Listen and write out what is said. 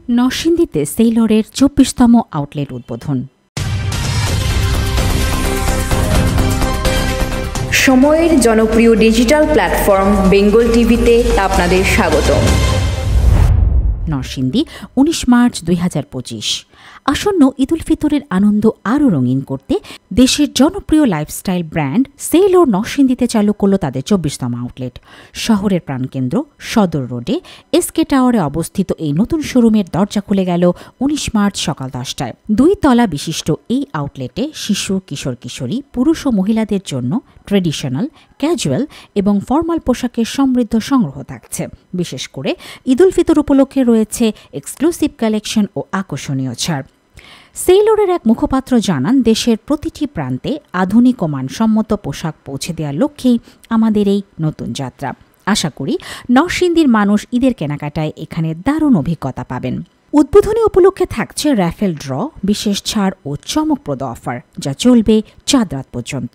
নরসিংদীতে সেইলরের ২৪তম আউটলেট উদ্বোধন। সময়ের জনপ্রিয় ডিজিটাল প্ল্যাটফর্ম বেঙ্গল টিভিতে আপনাদের স্বাগত। নরসিংদী ১৯ মার্চ ২০২৫। আসন্ন ঈদ উল ফিতরের আনন্দ আরও রঙিন করতে দেশের জনপ্রিয় লাইফস্টাইল ব্র্যান্ড সেইলর নরসিংদীতে চালু করল তাদের ২৪তম আউটলেট। শহরের প্রাণকেন্দ্র সদর রোডে এসকে টাওয়ারে অবস্থিত এই নতুন শোরুমের দরজা খুলে গেল ১৯ মার্চ সকাল ১০টায়। ২ তলা বিশিষ্ট এই আউটলেটে শিশু, কিশোর কিশোরী, পুরুষ ও মহিলাদের জন্য ট্রেডিশনাল, ক্যাজুয়াল এবং ফর্মাল পোশাকের সমৃদ্ধ সংগ্রহ থাকছে। বিশেষ করে ঈদ উল ফিতর উপলক্ষে রয়েছে এক্সক্লুসিভ কালেকশন ও আকর্ষণীয় ছাড়। সেইলরের এক মুখপাত্র জানান, দেশের প্রতিটি প্রান্তে আধুনিক ও মানসম্মত পোশাক পৌঁছে দেওয়ার লক্ষ্যেই আমাদের এই নতুন যাত্রা। আশা করি নরসিংদীর মানুষ ঈদের কেনাকাটায় এখানে দারুণ অভিজ্ঞতা পাবেন। উদ্বোধনী উপলক্ষে থাকছে র্যাফেল ড্র, বিশেষ ছাড় ও চমকপ্রদ অফার, যা চলবে চাঁদ রাত পর্যন্ত।